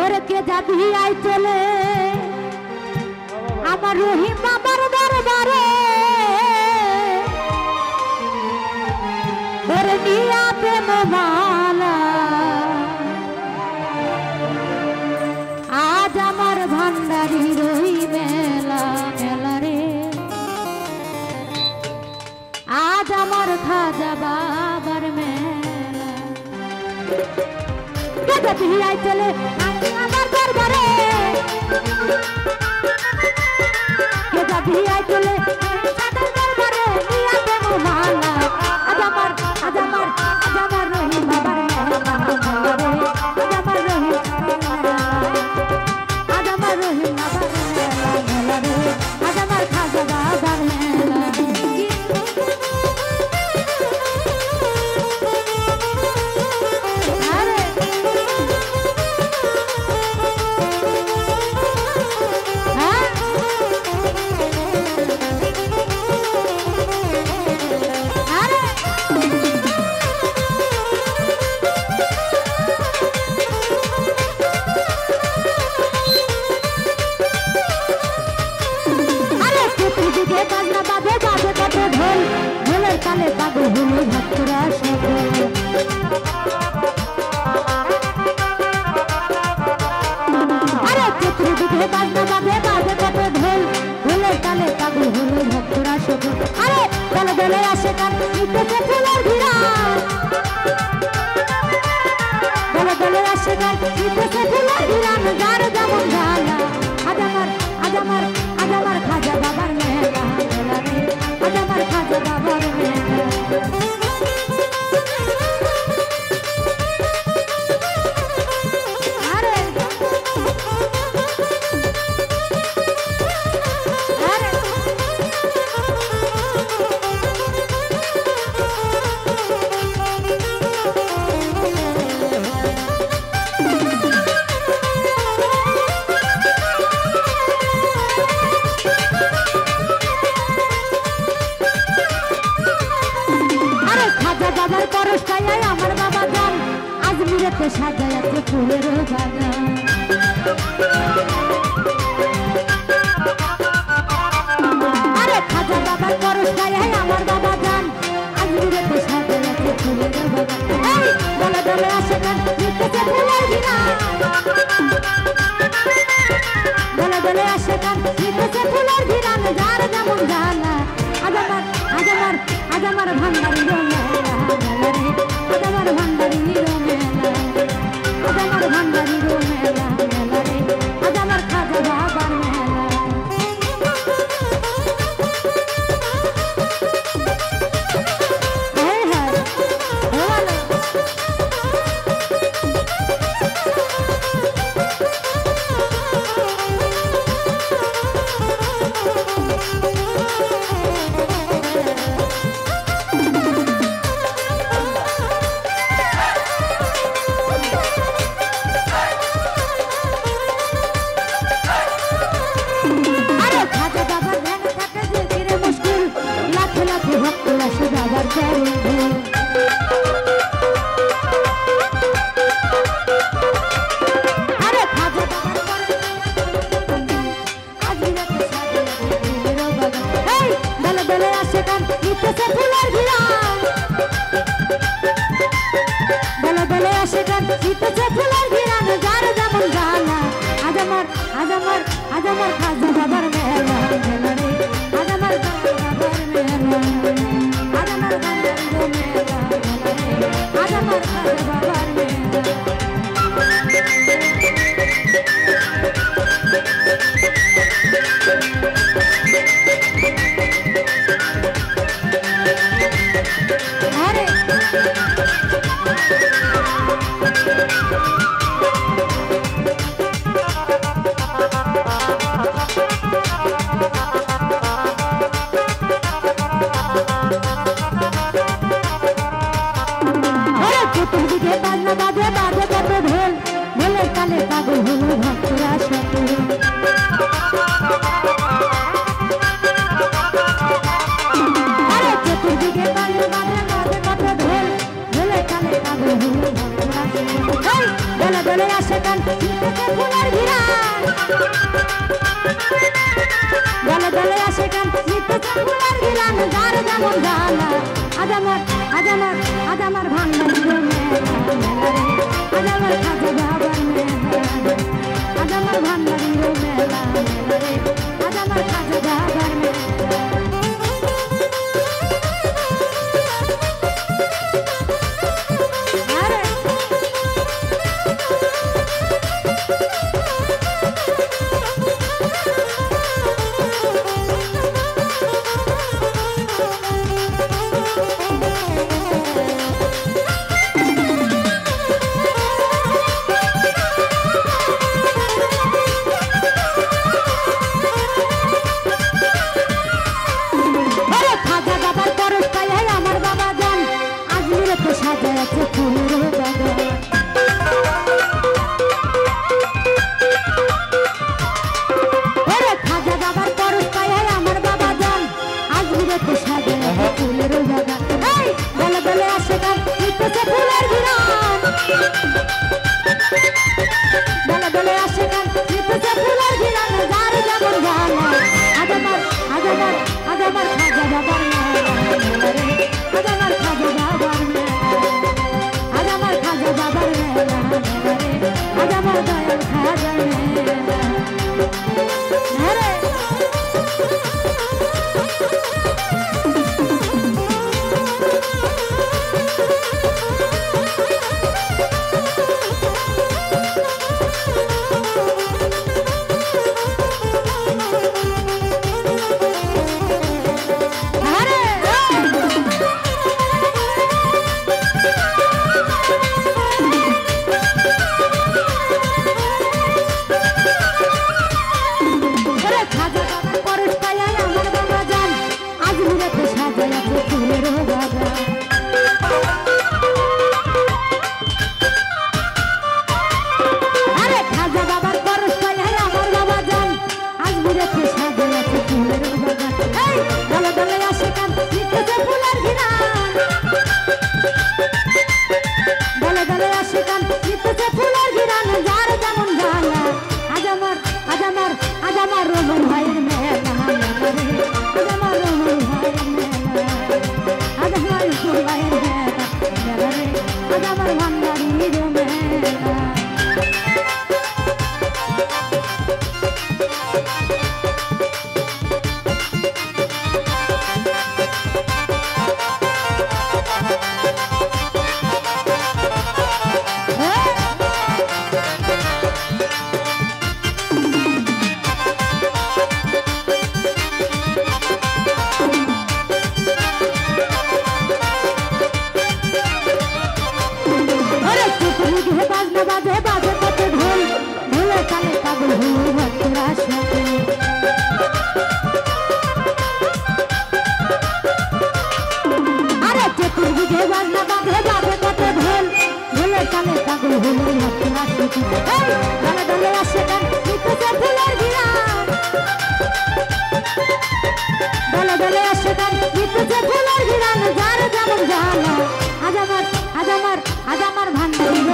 ওরে কে যাবি আই চলে আমার রহিম বাবার দরবারে ওরে নিয়া প্রেম মালা আজ আমার ভান্ডারি রহি মেলা মেলা রে আজ আমার খাজা বাবার মেলা কে যাবি আই চলে আমার দরবারে কে যাবি আই চলে আমার দরবারে নিয়া প্রেম মালা আজ আমার রহিম বাবার মেলা রে আজ আমার রহিম আজ আমার রহিম বাবার মেলা রে আজ আমার খাজা বাবার মেলা কালে পাগল হলো ভক্তরা সব আরে চতুর্দিকে বাজনা বাজে বাজে কত ঢোল ঢোলের কালে পাগল হলো ভক্তরা সব আরে দলে দলে আসে গান নিতেছে ফুলের ঘিরা দলে দলে আসে গান নিতেছে ফুলের ঘিরা যার যেমন জ্বালা আজ আমার খাজা বাবার মেলা মেলা রে আজ আমার খাজা বাবার মেলা বাবার পরশটাই আমার বাবা যান আজমিরেতে সাজায়াতে ফুলের বাগান আরে খাজা বাবার পরশটাই আমার বাবা যান আজমিরেতে সাজায়াতে ফুলের বাগান এই দলে দলে আসে গান নিতেছে ফুলের ঘিরা দলে দলে আসে গান নিতেছে ফুলের ঘিরা যার যেমন জ্বালা আজ আমার ভান্ডারি মেলা রে আজ আমার ভান্ডারি মেলা আজ আমার ভান্ডারি মেলা মেলা রে আজ আমার খাজা বাবার মেলা আজ আমার খাজা বাবার মেলা মেলা রে আজ আমার খাজা বাবার মেলা আজ আমার ভান্ডারি মেলা মেলা রে আজ আমার খাজা বাবার মেলা আরে শীতেতে ফুলের ঘিরান দলে দলে আসে গান শীতেতে ফুলের ঘিরান যার যেমন জ্বালা আজ আমার ভান্ডারির মেলা রে আজ আমার খাজা বাবার মেলা আজ আমার ভান্ডারির মেলা রে আজ আমার খাজা বাবার মেলা সাজাচ্ছে ফুলের বাগান ওরে খাজা বাবার পরশ পায় আমার বাবা জান আজমিরেতে সাজাচ্ছে ফুলের বাগান এই দলে দলে আসে গান নিতেছে ফুলের ঘিরান দলে দলে আসে গান নিতেছে ফুলের ঘিরান যার যেমন জ্বালা আজ আমার খাজা বাবার মেলা রে আজ আমার খাজা বাবার মেলা আজ আমার খাজা বাবার মেলা রে আজ আমার দয়াল খাজার মেলা রে Adamar Bangari